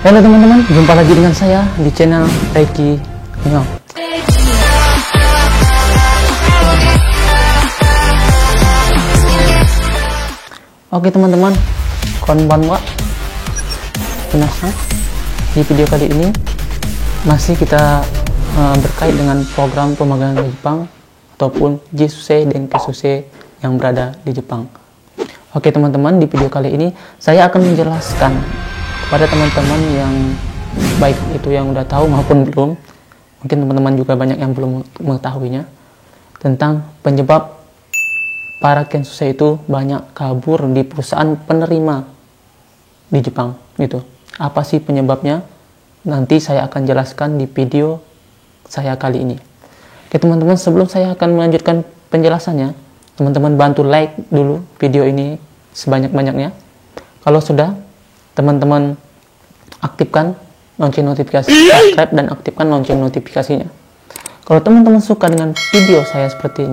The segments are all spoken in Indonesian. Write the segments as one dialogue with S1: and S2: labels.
S1: Halo teman-teman, jumpa lagi dengan saya di channel Reiki Nyong. Oke teman-teman, konbanwa. Di video kali ini masih kita berkait dengan program pemagangan ke Jepang ataupun Jisuse dan Kesuse yang berada di Jepang. Oke teman-teman, di video kali ini saya akan menjelaskan kepada teman-teman yang baik itu yang udah tahu maupun belum, mungkin teman-teman juga banyak yang belum mengetahuinya, tentang penyebab para Kensuse itu banyak kabur di perusahaan penerima di Jepang. Itu apa sih penyebabnya? Nanti saya akan jelaskan di video saya kali ini. Oke teman-teman, sebelum saya akan melanjutkan penjelasannya, teman-teman bantu like dulu video ini sebanyak-banyaknya. Kalau sudah, teman-teman aktifkan lonceng notifikasi, subscribe dan aktifkan lonceng notifikasinya. Kalau teman-teman suka dengan video saya seperti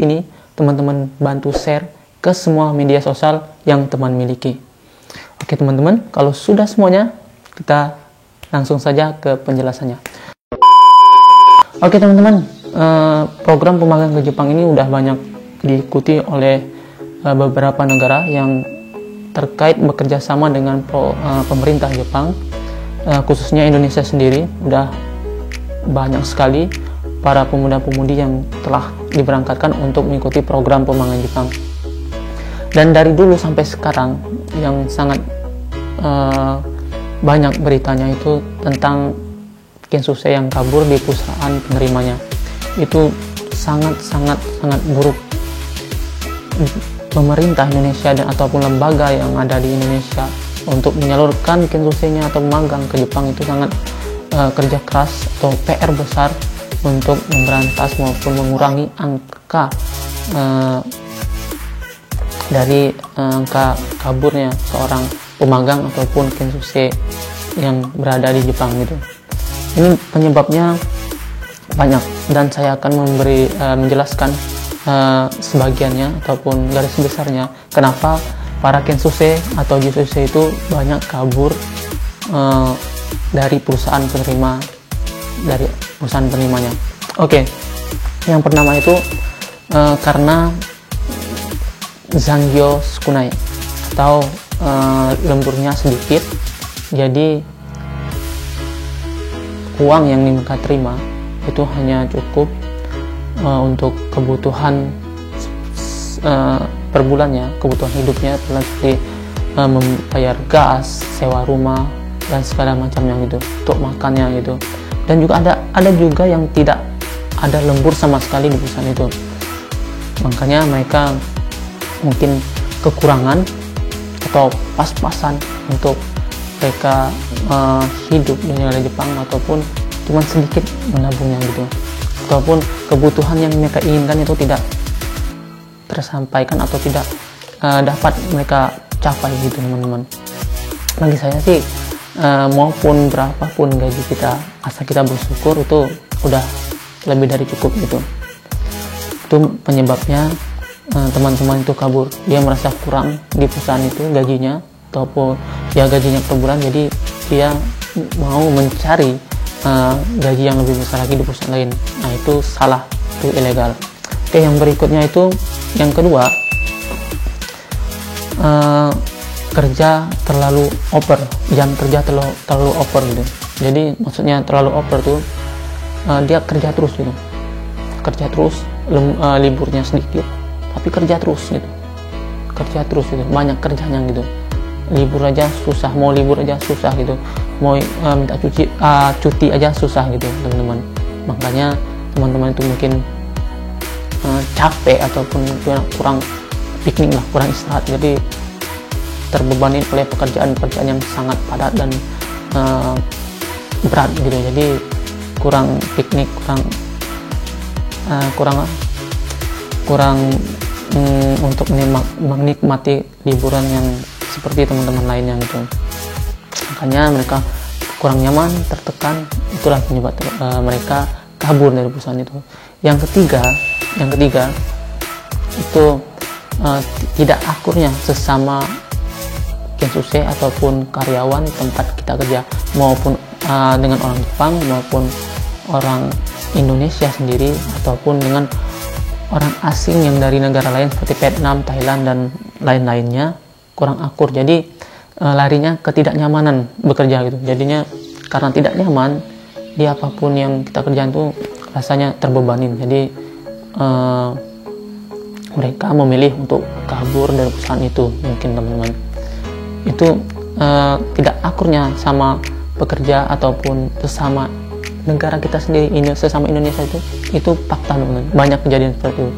S1: ini, teman-teman bantu share ke semua media sosial yang teman miliki. Oke teman-teman, kalau sudah semuanya, kita langsung saja ke penjelasannya. Oke teman-teman, program pemagangan ke Jepang ini udah banyak diikuti oleh beberapa negara yang terkait bekerja sama dengan pemerintah Jepang, khususnya Indonesia sendiri. Udah banyak sekali para pemuda-pemudi yang telah diberangkatkan untuk mengikuti program pemagangan Jepang. Dan dari dulu sampai sekarang yang sangat banyak beritanya itu tentang Kensuse yang kabur di perusahaan penerimanya. Itu sangat buruk. Pemerintah Indonesia dan ataupun lembaga yang ada di Indonesia untuk menyalurkan Kensuse-nya atau magang ke Jepang itu sangat kerja keras atau PR besar untuk memberantas maupun mengurangi angka dari angka kaburnya seorang pemagang ataupun Kensuse yang berada di Jepang gitu. Ini penyebabnya banyak dan saya akan menjelaskan sebagiannya ataupun garis besarnya kenapa para Kensuse atau Jisuse itu banyak kabur dari perusahaan penerimanya. Oke, yang pertama itu karena Zangyo Sukunai atau lemburnya sedikit, jadi uang yang mereka terima itu hanya cukup untuk kebutuhan per bulannya, kebutuhan hidupnya seperti membayar gas, sewa rumah dan segala macamnya gitu, untuk makannya gitu. Dan juga ada juga yang tidak ada lembur sama sekali di perusahaan itu. Makanya mereka mungkin kekurangan atau pas-pasan untuk mereka hidup di negara Jepang, ataupun cuma sedikit menabungnya gitu, ataupun kebutuhan yang mereka inginkan itu tidak tersampaikan atau tidak dapat mereka capai gitu teman-teman. Bagi saya sih maupun berapapun gaji kita, asal kita bersyukur itu udah lebih dari cukup gitu. Itu penyebabnya teman-teman itu kabur. Dia merasa kurang di perusahaan itu gajinya, ataupun ya gajinya per bulan, jadi dia mau mencari gaji yang lebih besar lagi di perusahaan lain. Nah itu salah, itu ilegal. Oke, yang berikutnya itu yang kedua, kerja terlalu over, jam kerja terlalu over gitu. Jadi maksudnya terlalu over tuh dia kerja terus gitu, liburnya sedikit tapi kerja terus gitu, banyak kerjanya gitu. Libur aja susah, mau libur aja susah gitu, mau minta cuti aja susah gitu teman-teman. Makanya teman-teman itu mungkin capek ataupun kurang piknik lah, kurang istirahat, jadi terbebani oleh pekerjaan yang sangat padat dan berat gitu. Jadi kurang piknik, kurang untuk menikmati liburan yang seperti teman-teman lainnya gitu. Makanya mereka kurang nyaman, tertekan, itulah penyebab mereka kabur dari perusahaan itu. Yang ketiga itu tidak akurnya sesama Kensuse ataupun karyawan tempat kita kerja, maupun dengan orang Jepang maupun orang Indonesia sendiri, ataupun dengan orang asing yang dari negara lain seperti Vietnam, Thailand, dan lain-lainnya, kurang akur. Jadi larinya ke tidak nyamanan bekerja gitu. Jadinya karena tidak nyaman di apapun yang kita kerjain tuh rasanya terbebanin. Jadi mereka memilih untuk kabur dari perusahaan itu. Mungkin teman-teman itu tidak akurnya sama pekerja ataupun sesama negara kita sendiri, sesama Indonesia itu fakta teman-teman. Banyak kejadian seperti itu.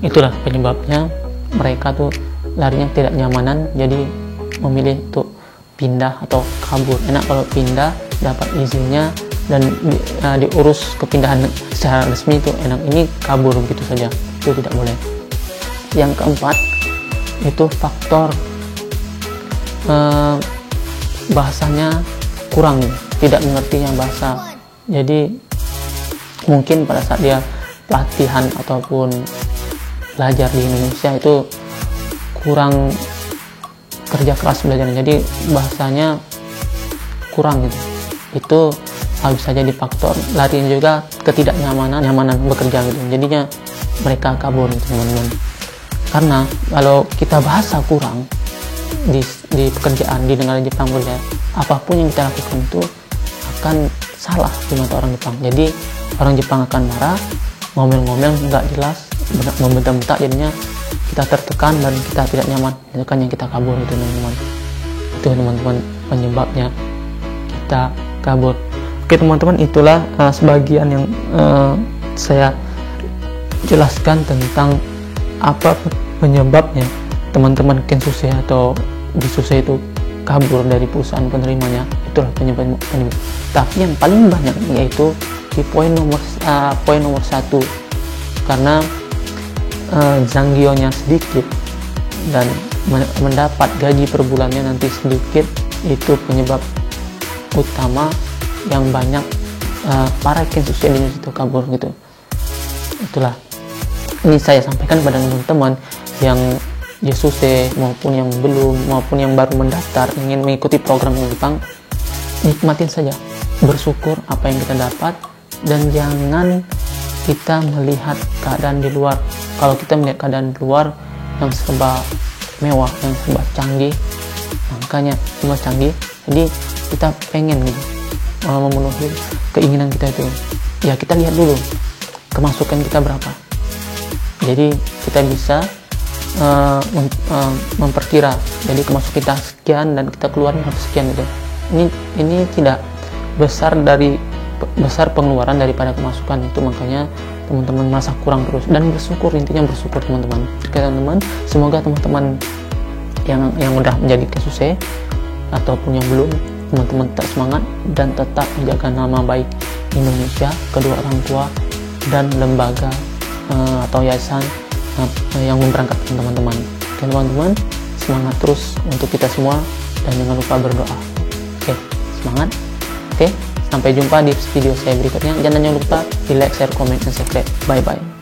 S1: Itulah penyebabnya mereka tuh larinya tidak nyamanan, jadi memilih untuk pindah atau kabur. Enak kalau pindah dapat izinnya dan diurus kepindahan secara resmi, itu enak. Ini kabur begitu saja, itu tidak boleh. Yang keempat itu faktor bahasanya kurang, tidak mengertinya bahasa. Jadi mungkin pada saat dia pelatihan ataupun belajar di Indonesia itu kurang kerja keras belajarnya, jadi bahasanya kurang gitu. Itu harus saja di faktor larinya juga ketidaknyamanan bekerja gitu. Jadinya mereka kabur gitu teman-teman. Karena kalau kita bahasa kurang di pekerjaan di negara Jepang bekerja, apapun yang kita lakukan itu akan salah di mata orang Jepang. Jadi orang Jepang akan marah, ngomel-ngomel nggak jelas, membentak-bentak, jadinya kita tertekan dan kita tidak nyaman. Itu kan yang kita kabur itu teman-teman. Itu teman-teman penyebabnya kita kabur. Oke teman-teman, itulah sebagian yang saya jelaskan tentang apa penyebabnya teman-teman Kensuse atau Jisuse itu kabur dari perusahaan penerimanya. Itulah penyebab. Tapi yang paling banyak yaitu di poin nomor 1, karena zanggyonya sedikit dan mendapat gaji per bulannya nanti sedikit. Itu penyebab utama yang banyak para Kensuse di Indonesia itu kabur gitu. Itulah ini saya sampaikan kepada teman-teman yang Jisuse maupun yang belum, maupun yang baru mendaftar ingin mengikuti program yang Jepang. Nikmatin saja, bersyukur apa yang kita dapat, dan jangan kita melihat keadaan di luar. Kalau kita melihat keadaan di luar yang serba mewah, yang serba canggih, makanya serba canggih, jadi kita pengen gitu memenuhi keinginan kita itu. Ya kita lihat dulu kemasukan kita berapa, jadi kita bisa memperkira. Jadi kemasukan kita sekian dan kita keluarin harus sekian gitu. Ini tidak besar pengeluaran daripada kemasukan itu, makanya teman-teman merasa kurang terus, dan bersyukur, intinya bersyukur teman-teman. Teman-teman, semoga teman-teman yang udah menjadi Kensuse ataupun yang belum, teman-teman tetap semangat dan tetap menjaga nama baik Indonesia, kedua orang tua dan lembaga atau yayasan yang memberangkatkan teman-teman. Oke teman-teman, semangat terus untuk kita semua dan jangan lupa berdoa. Oke, semangat. Oke, sampai jumpa di video saya berikutnya. Jangan lupa di like, share, komen, dan subscribe. Bye bye.